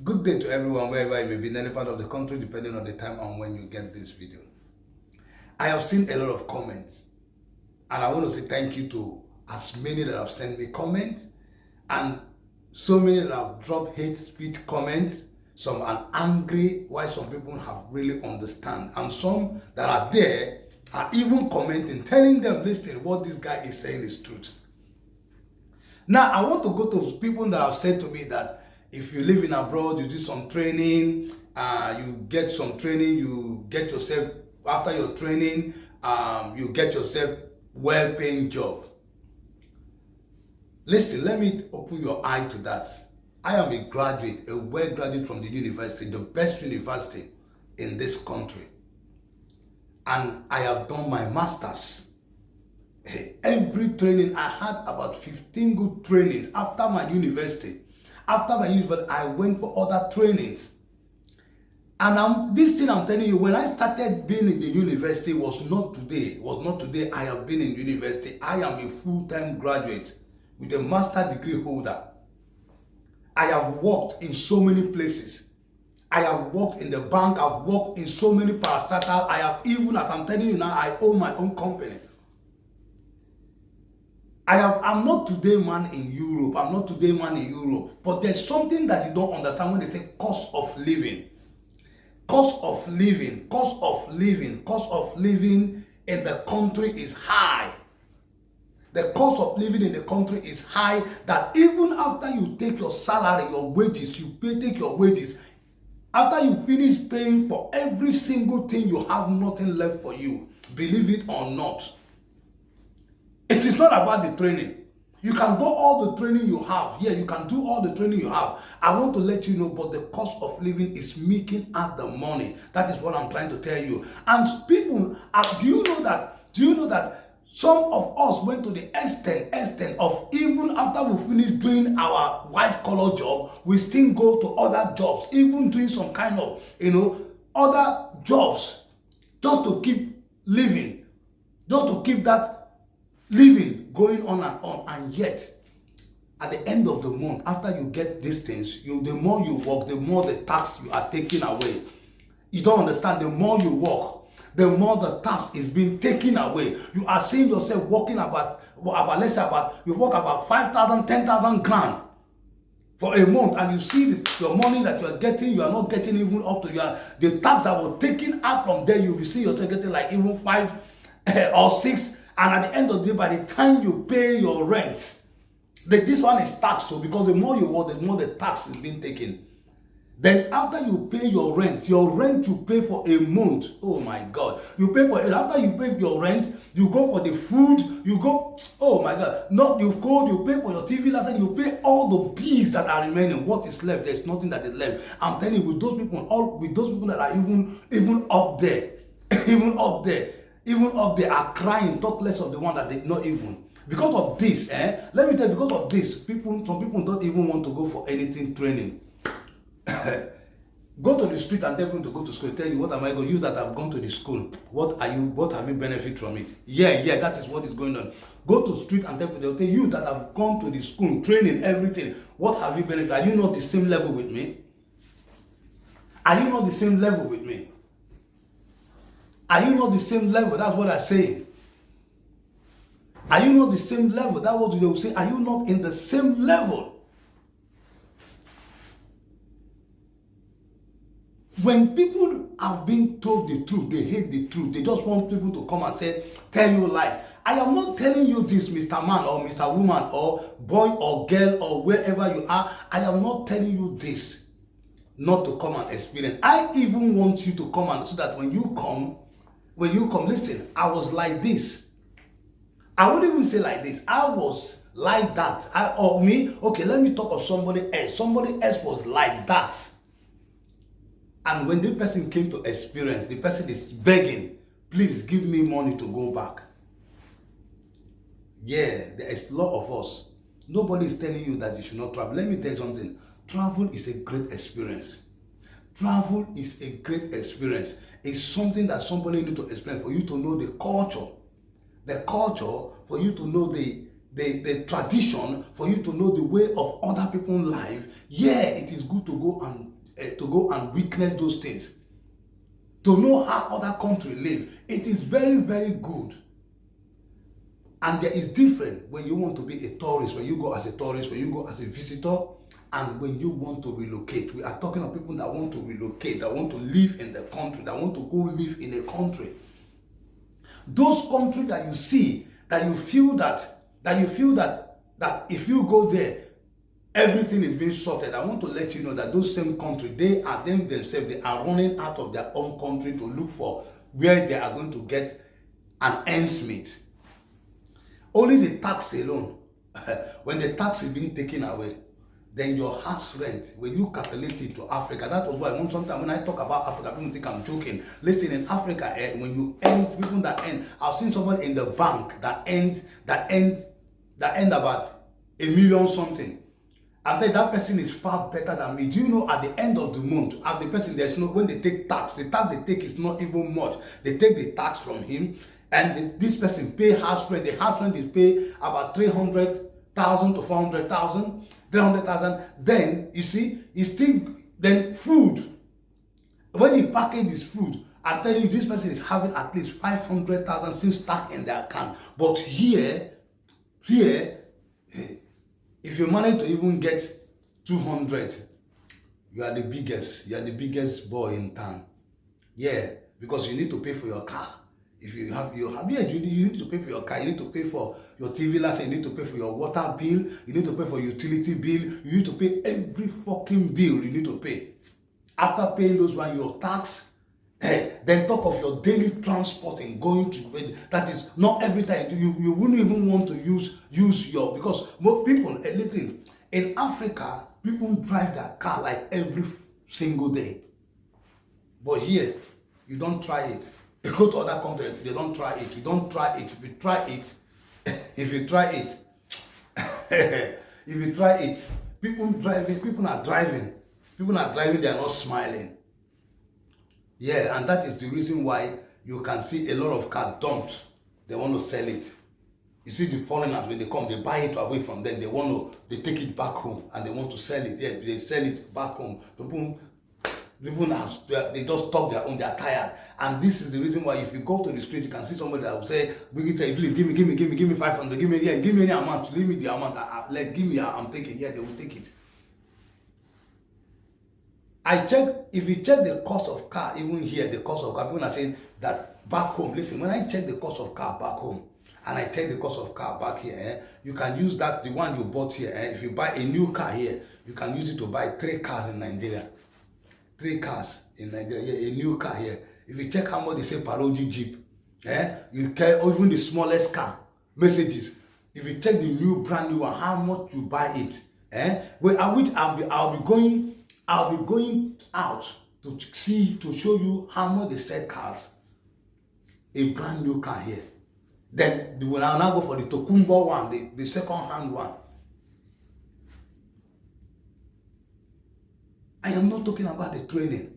Good day to everyone, wherever you may be in any part of the country, depending on the time and when you get this video. I have seen a lot of comments, and I want to say thank you to as many that have sent me comments, and so many that have dropped hate speech comments. Some are angry, while some people have really understand, and some that are there are even commenting, telling them, listen, what this guy is saying is truth. Now, I want to go to people that have said to me that if you live in abroad, you do some training, you get some training, you get yourself, after your training, you get yourself well-paying job. Listen, let me open your eye to that. I am a graduate, a well-graduate from the university, the best university in this country. And I have done my master's. Every training, I had about 15 good trainings after my university. After my university, I went for other trainings. And this thing I'm telling you, when I started being in the university was not today. I have been in university. I am a full-time graduate with a master's degree holder. I have worked in so many places. I have worked in the bank. I've worked in so many parastatals. I have even, as I'm telling you now, I own my own company. I'm not today man in Europe. But there's something that you don't understand when they say cost of living. Cost of living in the country is high. The cost of living in the country is high, that even after you take your salary, your wages, take your wages, after you finish paying for every single thing, you have nothing left for you. Believe it or not. It is not about the training. You can go all the training you have. Yeah, you can do all the training you have. I want to let you know, but the cost of living is making out the money. That is what I'm trying to tell you. And people, do you know that some of us went to the extent of, even after we finish doing our white collar job, we still go to other jobs, even doing some kind of, other jobs, just to keep living, just to keep that living going on, and yet at the end of the month, after you get these things, the more you work, the more the tax you are taking away. You don't understand. The more you work, the more the tax is being taken away. You are seeing yourself working you work about 5,000, 10,000 grand for a month, and you see your money that you are getting, you are not getting even up to the tax that was taken out from there. You will see yourself getting like even 5 or 6. And at the end of the day, by the time you pay your rent, this one is taxed, so because the more you work, the more the tax is being taken. Then after you pay your rent you pay for a month. Oh my God. After you pay your rent, you go for the food, oh my God. You pay for your TV license, you pay all the bills that are remaining. What is left? There's nothing that is left. I'm telling you, with those people that are even up there, even up there are crying, talk less of the one that they not even. Because of this, let me tell you, because of this, some people don't even want to go for anything training. Go to the street and tell them to go to school. Tell you, what am I going? You that have gone to the school, what have you benefit from it? Yeah, that is what is going on. Go to the street and tell people, they'll tell you that have gone to the school, training, everything. What have you benefit? Are you not the same level with me? Are you not the same level with me? Are you not the same level? That's what I say. Are you not the same level? That's what they will say. Are you not in the same level? When people have been told the truth, they hate the truth. They just want people to come and tell you lies. I am not telling you this, Mr. Man or Mr. Woman or boy or girl or wherever you are. I am not telling you this not to come and experience. I even want you to come, and so that when you come, listen, I was like this. I wouldn't even say like this. I was like that. Okay, let me talk of somebody else. Somebody else was like that. And when the person came to experience, the person is begging, please give me money to go back. Yeah, there is a lot of us. Nobody is telling you that you should not travel. Let me tell you something. Travel is a great experience. Travel is a great experience. It's something that somebody needs to experience for you to know the culture. The culture, for you to know the the tradition, for you to know the way of other people's life, yeah, it is good to go and witness those things. To know how other countries live. It is very, very good. And there is different when you want to be a tourist, when you go as a tourist, when you go as a visitor, and when you want to relocate. We are talking of people that want to relocate, that want to live in the country, that want to go live in a country. Those countries that you see, that you feel that if you go there, everything is being sorted. I want to let you know that those same countries, they are themselves, they are running out of their own country to look for where they are going to get an ends meet. Only the tax alone, when the tax is being taken away, then your house rent, when you calculate it to Africa, that was why sometimes when I talk about Africa, people think I'm joking. Listen, in Africa, when you end, people that end, I've seen someone in the bank that end about $1 million something. And then that person is far better than me. Do you know at the end of the month, at the person, there's no, when they take tax, the tax they take is not even much. They take the tax from him, and this person pay house rent. The house rent is pay about 300,000 to 400,000. 300,000. Then you see, it's still, then food. When you package this food, I'm telling you, this person is having at least 500,000 still stuck in their account. But here, if you manage to even get 200, you are the biggest boy in town. Yeah, because you need to pay for your car. If you have you need to pay for your car, you need to pay for your TV license, you need to pay for your water bill, you need to pay for utility bill, you need to pay every fucking bill you need to pay. After paying those one, your tax, then talk of your daily transporting, going to, that is not every time. You wouldn't even want to use your, because most people, listen, in Africa, people drive their car like every single day. But here, you don't try it. You go to other countries, they don't try it. You don't try it. If you try it, people are driving, they are not smiling. Yeah, and that is the reason why you can see a lot of cars dumped. They want to sell it. You see the foreigners, when they come, they buy it away from them. They take it back home and they want to sell it. Yeah, they sell it back home. People they just stop their own, they are tired. And this is the reason why if you go to the street, you can see somebody that will say, please give me 500, give me any amount, leave me the amount, give me, I'm taking, yeah, they will take it. If you check the cost of car, even here, the cost of car, people are saying that back home, listen, when I check the cost of car back home, and I check the cost of car back here, you can use that, the one you bought here, if you buy a new car here, you can use it to buy 3 cars in Nigeria. 3 cars in Nigeria, yeah, a new car here. If you check how much they say Paroji Jeep, you can, or even the smallest car, Mercedes. If you check the new brand new one, how much you buy it, well, I'll be going out to show you how much they sell cars, a brand new car here. Then when I'll now go for the Tokumbo one, the second hand one. I am not talking about the training.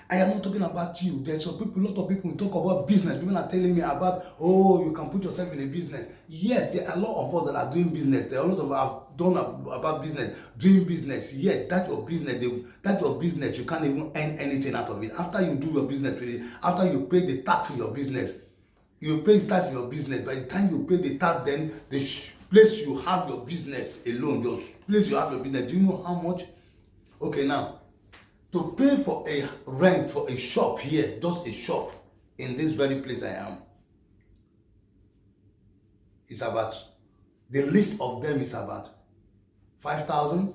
I am not talking about you. There's a lot of people talk about business. People are telling me about, you can put yourself in a business. Yes, there are a lot of us that are doing business. There are a lot of us have done about business, doing business. Yes, that's your business. That's your business. You can't even earn anything out of it. After you do your business with it, after you pay the tax in your business, you pay the tax in your business. By the time you pay the tax, then the place you have your business alone, your place you have your business, do you know how much? Okay, now, to pay for a rent for a shop here, just a shop in this very place I am, it's about, the list of them is about 5,000,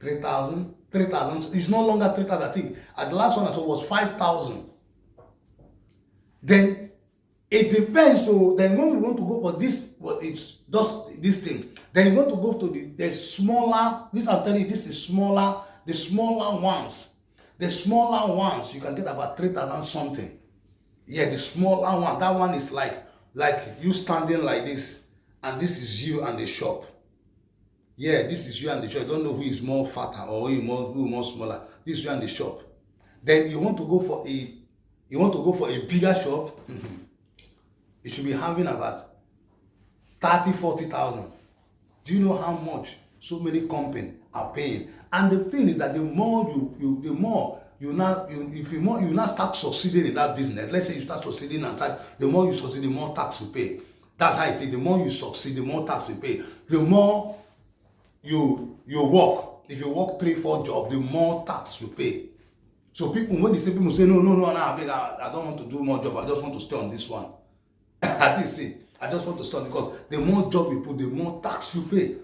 3,000. It's no longer 3,000. I think at the last one I saw was 5,000. Then it depends. So then when we want to go for this, it's just this thing. Then you want to go to the smaller. This I'm telling you, this is smaller. The smaller ones, you can get about 3,000 something. Yeah, the smaller one. That one is like you standing like this, and this is you and the shop. Yeah, this is you and the shop. I don't know who is more fatter or who more smaller. This is you and the shop. Then you want to go for a bigger shop. You should be having about 30, 40,000. Do you know how much so many companies are paying? And the thing is that the more you now start succeeding in that business. Let's say you start succeeding and the more you succeed, the more tax you pay. That's how it is. The more you succeed, the more tax you pay. The more you work. If you work 3-4 jobs, the more tax you pay. So when people say no, I don't want to do more job. I just want to stay on this one. I didn't say. I just want to start because the more job you put, the more tax you pay.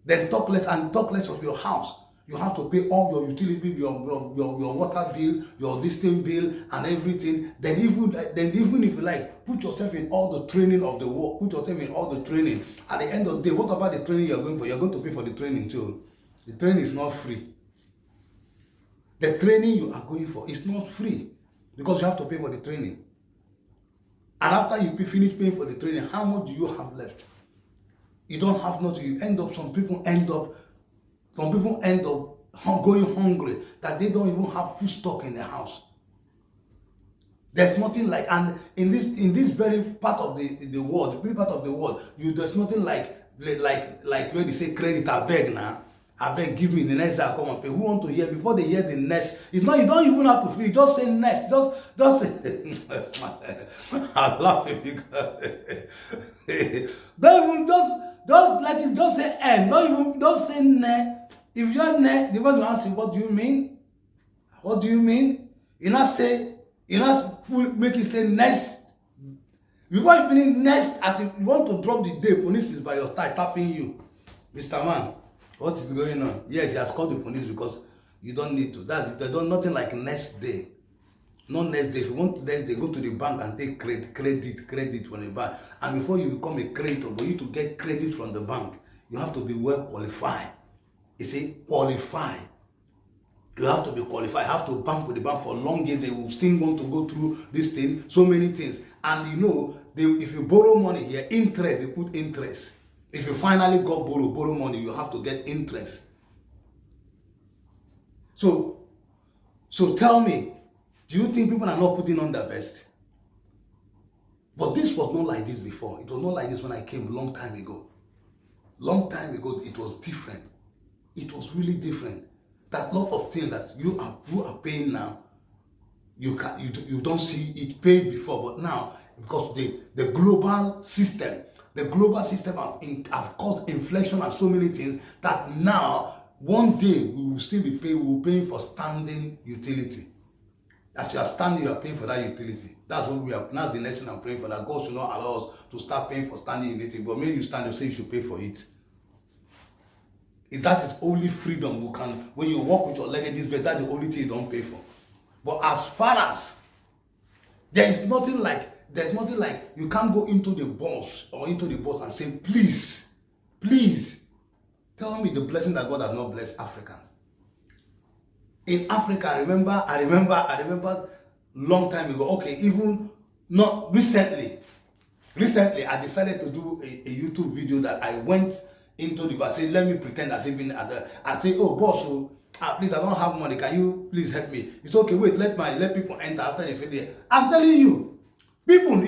Then talk less of your house. You have to pay all your utility bill, your water bill, your distant bill, and everything. Then even if you like, put yourself in all the training of the work. Put yourself in all the training. At the end of the day, what about the training you're going for? You're going to pay for the training too. The training is not free. The training you are going for is not free because you have to pay for the training. And after you finish paying for the training, how much do you have left? You don't have nothing. Some people end up going hungry that they don't even have food stock in their house. There's nothing like, and in this very part of the world, there's nothing like when they say credit, I beg now. I beg, give me the next day, I come and pay. Who want to hear? Before they hear the next, it's not, you don't even have to feel, just say next. Just say, I laugh because, don't even, just let it, just say N, don't say ne. If you're ne, the one you ask you, what do you mean? What do you mean? You not make it say next. Before you finish next, as if you want to drop the day, police is by your side tapping you. Mr. Man, what is going on? Yes, he has called the police because you don't need to. They don't nothing like next day. Not next day. If you want next day, go to the bank and take credit from the bank. And before you become a creditor, for you to get credit from the bank, you have to be well qualified. You see, qualified. You have to be qualified. You have to bank with the bank for long years. They will still want to go through this thing, so many things. And you know, if you borrow money here, interest, they put interest. If you finally got borrow money, you have to get interest. So tell me, do you think people are not putting on their best? But this was not like this before. It was not like this when I came long time ago. Long time ago, it was different. It was really different. That lot of things that you are paying now, you don't see it paid before, but now because the global system have caused inflation and so many things that now one day we will still be paying for standing utility. As you are standing, you are paying for that utility. That's what we are now. The next thing I'm praying for, that God should not allow us to start paying for standing utility. But when you stand, you say you should pay for it. If that is only freedom, when you walk with your leg in this bed, that's the only thing you don't pay for. But as far as there's nothing like you can't go into the bus and say, please tell me the blessing that God has not blessed Africans. In Africa, I remember long time ago, okay, even not recently I decided to do a YouTube video that I went into the bus, say, let me pretend as if I say, oh boss, please, I don't have money, can you please help me? It's okay, wait, let people enter after they finish. I'm telling you, people,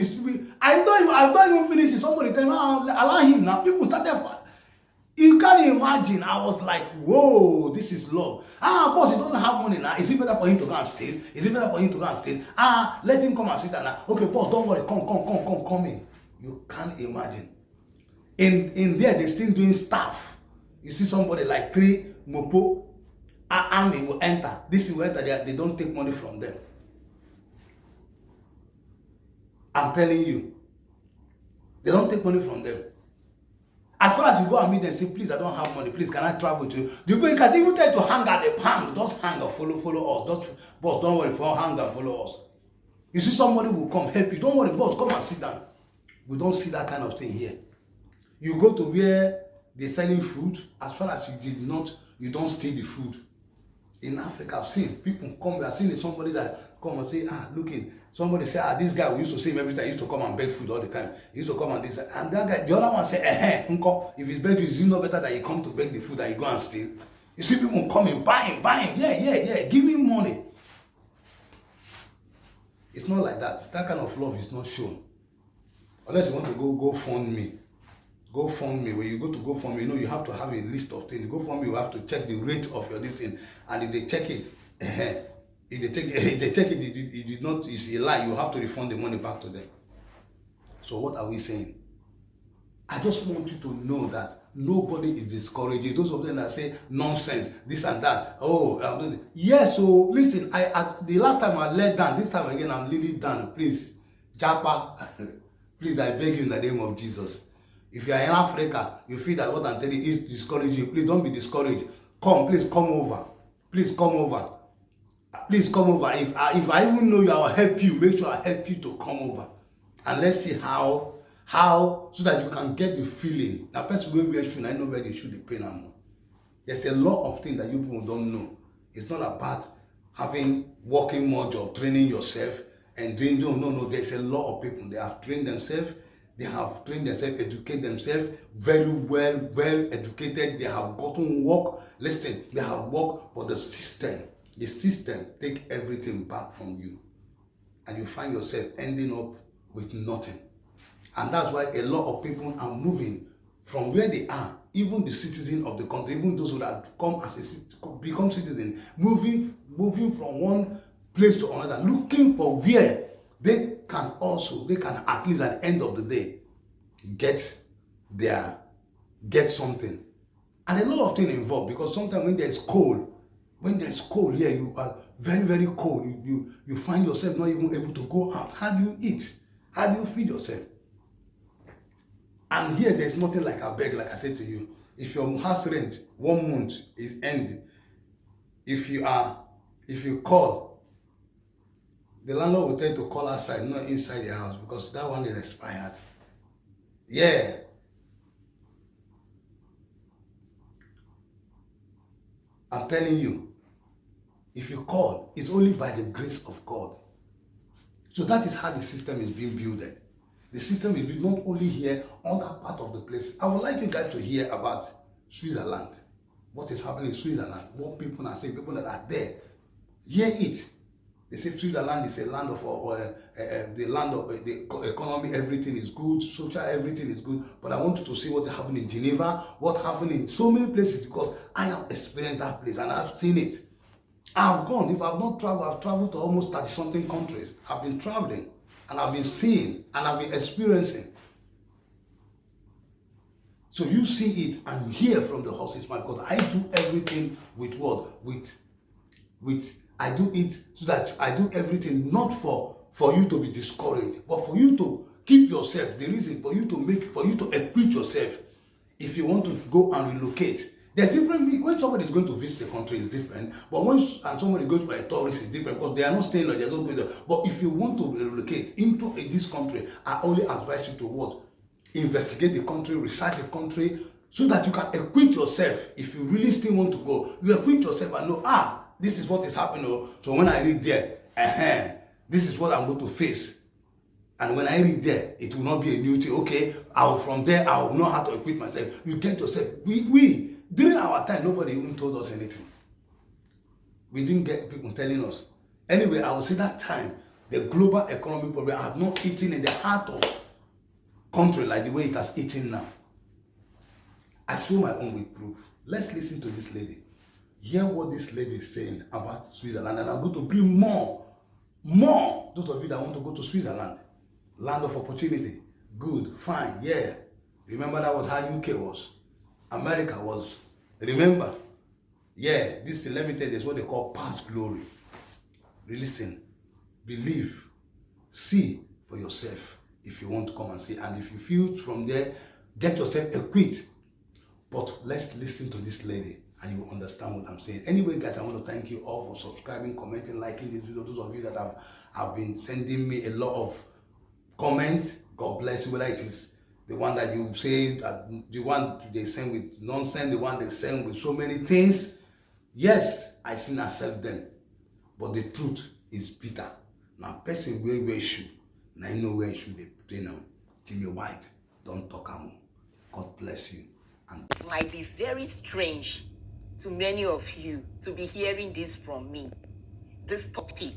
I don't even finish it. Somebody tell me, allow him now. People started, you can't imagine. I was like, whoa, this is love. Boss, he doesn't have money now. Is it better for him to go and steal? Let him come and sit down now. Okay, boss, don't worry, come in. You can't imagine. In there, they're still doing stuff. You see somebody like 3 Mopo, army will enter. This is where they don't take money from them. I'm telling you, they don't take money from them. As far as you go and meet them, say, please, I don't have money. Please, can I travel with you? The people can even tell you to hang at the hang. Just hang or follow us. Boss, don't worry, hang and follow us. You see somebody will come help you. Don't worry, boss, come and sit down. We don't see that kind of thing here. You go to where they're selling food, as far as you don't steal the food. In Africa, I've seen people come, I've seen somebody that come and say, somebody say, this guy, we used to see him every time, he used to come and beg food all the time. He used to come and this, and that guy, the other one say, uncle, if he's begging, is it no better that he come to beg the food than he go and steal? You see people coming, buying, yeah, giving money. It's not like that. That kind of love is not shown. Unless you want to go fund me. GoFundMe, when you go to GoFundMe, you know you have to have a list of things. GoFundMe, you have to check the rate of your this thing, and if they check it, if they check it, it did not, it's a lie, you have to refund the money back to them. So what are we saying? I just want you to know that nobody is discouraging. Those of them that say nonsense, this and that. Oh, yes. So listen, the last time I let down, this time again I'm leaning down. Please, Japa, please, I beg you in the name of Jesus. If you are in Africa, you feel that what I'm telling you is discouraging you. Please don't be discouraged. Please come over. Please come over. Please come over. If I even know you, I'll help you. Make sure I help you to come over, and let's see how so that you can get the feeling. Now, person will wear shoe, I know where they should the pain more. There's a lot of things that you people don't know. It's not about working more job, training yourself, and doing no. There's a lot of people. They have trained themselves. They have trained themselves, educate themselves very well educated. They have gotten work. Listen, they have work, but the system take everything back from you, and you find yourself ending up with nothing. And that's why a lot of people are moving from where they are, even the citizen of the country, even those who have become citizens, moving from one place to another, looking for where they can at least at the end of the day get something. And a lot of things involved, because sometimes when there's cold here, you are very, very cold. You find yourself not even able to go out. How do you eat? How do you feed yourself? And here there's nothing like a beg, like I said to you. If your house rent 1 month is ending, if you call, the landlord will tell you to call outside, not inside your house, because that one is expired. Yeah. I'm telling you, if you call, it's only by the grace of God. So that is how the system is being built. The system is not only here, on that part of the place. I would like you guys to hear about Switzerland. What is happening in Switzerland? What people are saying, people that are there. Hear it. They say Switzerland is a land of the land of the economy. Everything is good, social, everything is good. But I want you to see what happened in Geneva, what happened in so many places, because I have experienced that place and I've seen it. I've gone. If I've not traveled, I've traveled to almost 30-something countries. I've been traveling. And I've been seeing and I've been experiencing. So you see it and hear from the horse's mouth, because I do everything with what? I do it so that I do everything not for you to be discouraged, but for you to keep yourself. The reason for you to equip yourself. If you want to go and relocate, there's different. When somebody is going to visit a country, is different. But when somebody goes for a tourist, it's different, because they are not staying there, they're not going there. But if you want to relocate into this country, I only advise you to what? Investigate the country, research the country, so that you can equip yourself. If you really still want to go, you equip yourself and know, this is what is happening. So when I read there, this is what I'm going to face. And when I read there, it will not be a new thing. Okay, from there, I will know how to equip myself. You get yourself. During our time, nobody even told us anything. We didn't get people telling us. Anyway, I would say that time, the global economic problem had not eaten in the heart of country like the way it has eaten now. I show my own with proof. Let's listen to this lady. Hear what this lady is saying about Switzerland. And I'm going to bring more. Those of you that want to go to Switzerland. Land of opportunity. Good, fine, yeah. Remember that was how UK was. America was. Remember? Yeah, this, let me tell you, is what they call past glory. Listen, believe, see for yourself if you want to come and see. And if you feel from there, get yourself equipped. But let's listen to this lady and you will understand what I'm saying. Anyway, guys, I want to thank you all for subscribing, commenting, liking this video. Those of you that have been sending me a lot of comments, God bless you, whether it is the one that you say, the one they send with nonsense, the one they send with so many things. Yes, I still accept them. But the truth is bitter. Now, person wear shoe, now I know where shoe they put now. Jimmy White, don't talk more. God bless you. And it might be very strange to many of you to be hearing this from me. This topic,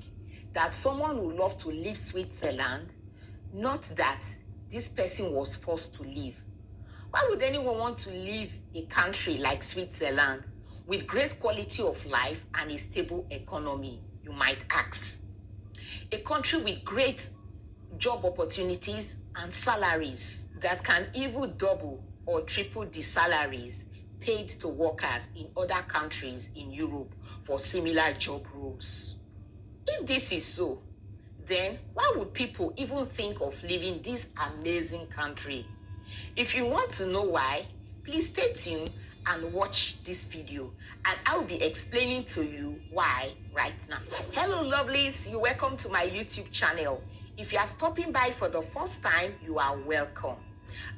that someone would love to leave Switzerland, not that this person was forced to leave. Why would anyone want to live a country like Switzerland with great quality of life and a stable economy, you might ask? A country with great job opportunities and salaries that can even double or triple the salaries paid to workers in other countries in Europe for similar job roles. If this is so, then why would people even think of leaving this amazing country? If you want to know why, please stay tuned and watch this video, and I will be explaining to you why right now. Hello lovelies, you're welcome to my YouTube channel. If you are stopping by for the first time, you are welcome.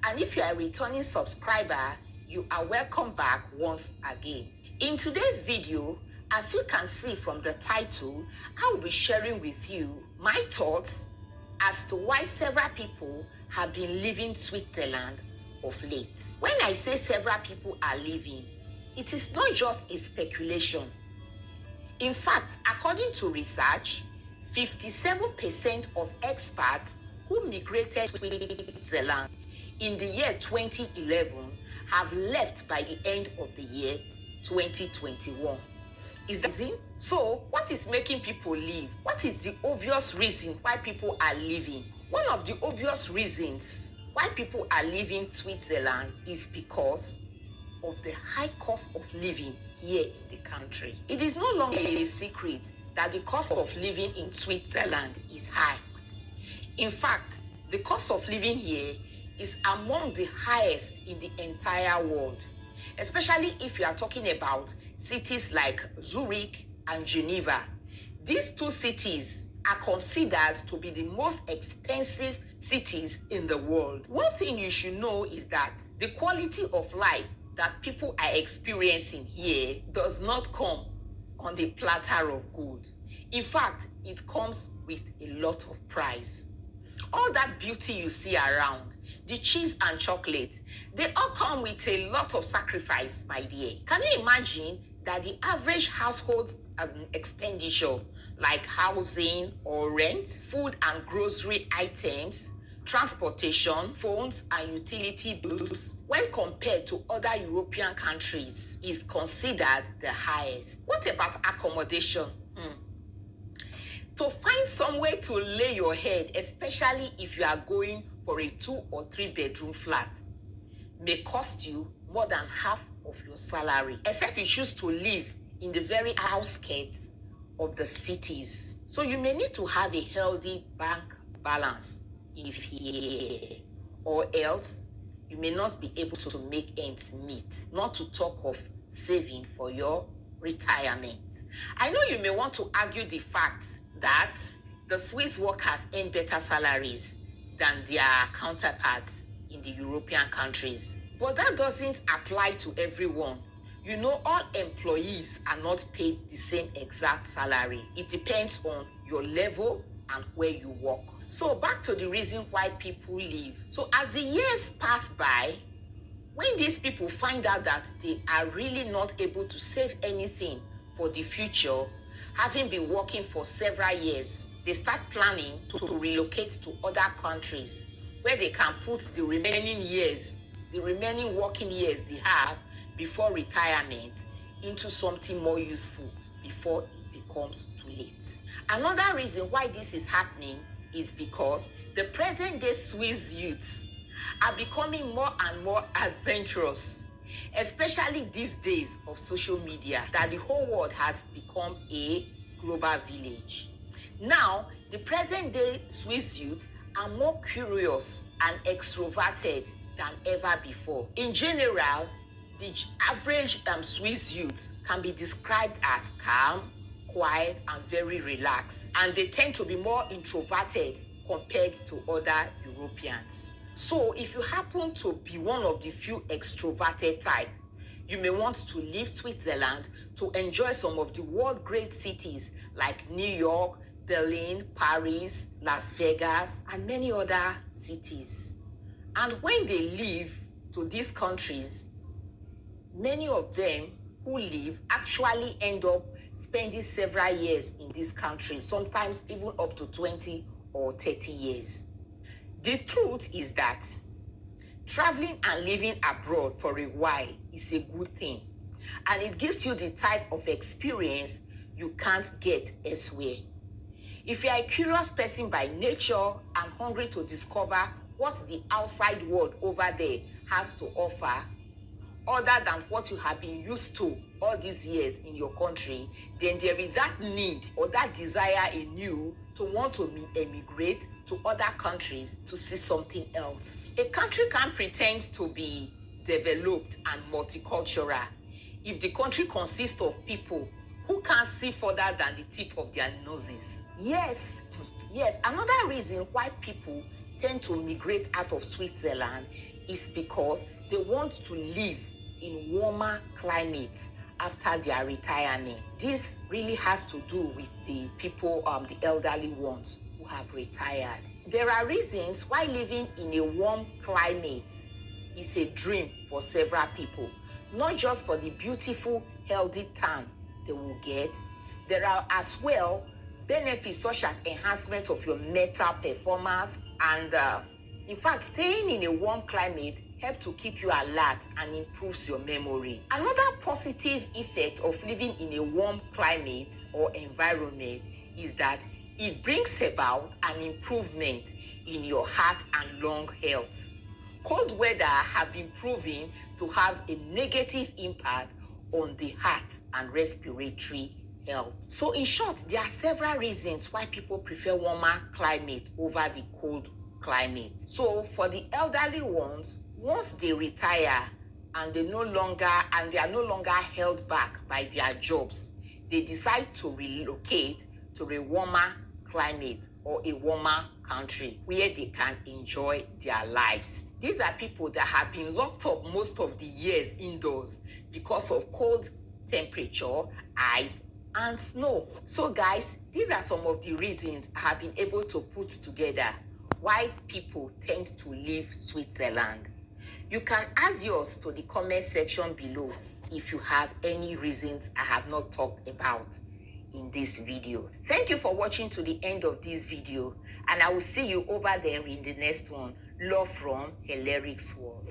And if you are a returning subscriber, you are welcome back once again. In today's video, as you can see from the title, I will be sharing with you my thoughts as to why several people have been leaving Switzerland of late. When I say several people are leaving, it is not just a speculation. In fact, according to research, 57% of expats who migrated to Switzerland in the year 2011 have left by the end of the year 2021. Is that reason? So, what is making people leave? What is the obvious reason why people are leaving? One of the obvious reasons why people are leaving Switzerland is because of the high cost of living here in the country. It is no longer a secret that the cost of living in Switzerland is high. In fact, the cost of living here is among the highest in the entire world, especially if you are talking about cities like Zurich and Geneva. These two cities are considered to be the most expensive cities in the world. One thing you should know is that the quality of life that people are experiencing here does not come on the platter of gold. In fact, it comes with a lot of price. All that beauty you see around, the cheese and chocolate, they all come with a lot of sacrifice, my dear. Can you imagine that the average household expenditure, like housing or rent, food and grocery items, transportation, phones and utility bills, when compared to other European countries, is considered the highest? What about accommodation? To find somewhere to lay your head, especially if you are going for a 2 or 3 bedroom flat, may cost you more than half of your salary, except you choose to live in the very outskirts of the cities. So you may need to have a healthy bank balance if here, or else you may not be able to make ends meet, not to talk of saving for your retirement. I know you may want to argue the fact that the Swiss workers earn better salaries than their counterparts in the European countries, but that doesn't apply to everyone. You know, all employees are not paid the same exact salary. It depends on your level and where you work. So back to the reason why people leave. So as the years pass by, when these people find out that they are really not able to save anything for the future, having been working for several years, they start planning to relocate to other countries where they can put the remaining years, the remaining working years they have before retirement into something more useful before it becomes too late. Another reason why this is happening is because the present day Swiss youths are becoming more and more adventurous, especially these days of social media, that the whole world has become a global village. Now, the present day Swiss youth are more curious and extroverted than ever before. In general, the average Swiss youth can be described as calm, quiet, and very relaxed, and they tend to be more introverted compared to other Europeans. So if you happen to be one of the few extroverted type, you may want to leave Switzerland to enjoy some of the world great cities like New York, Berlin, Paris, Las Vegas, and many other cities. And when they leave to these countries, many of them who leave actually end up spending several years in this country, sometimes even up to 20 or 30 years. The truth is that Traveling and living abroad for a while is a good thing, and it gives you the type of experience you can't get elsewhere. If you are a curious person by nature and hungry to discover what the outside world over there has to offer, other than what you have been used to all these years in your country, then there is that need or that desire in you to want to emigrate to other countries to see something else. A country can pretend to be developed and multicultural if the country consists of people who can't see further than the tip of their noses. Yes, another reason why people tend to migrate out of Switzerland is because they want to live in warmer climates after their retirement. This really has to do with the people, the elderly ones who have retired. There are reasons why living in a warm climate is a dream for several people, not just for the beautiful, healthy tan they will get. There are as well benefits such as enhancement of your mental performance, and in fact, staying in a warm climate helps to keep you alert and improves your memory. Another positive effect of living in a warm climate or environment is that it brings about an improvement in your heart and lung health. Cold weather have been proven to have a negative impact on the heart and respiratory health. So in short, there are several reasons why people prefer warmer climate over the cold climate. So for the elderly ones, once they retire and they are no longer held back by their jobs, they decide to relocate to a warmer climate or a warmer country where they can enjoy their lives. These are people that have been locked up most of the years indoors because of cold temperature, ice, and snow. So guys, these are some of the reasons I have been able to put together why people tend to leave Switzerland. You can add yours to the comment section below if you have any reasons I have not talked about in this video. Thank you for watching to the end of this video, and I will see you over there in the next one. Love from Hilaric's World.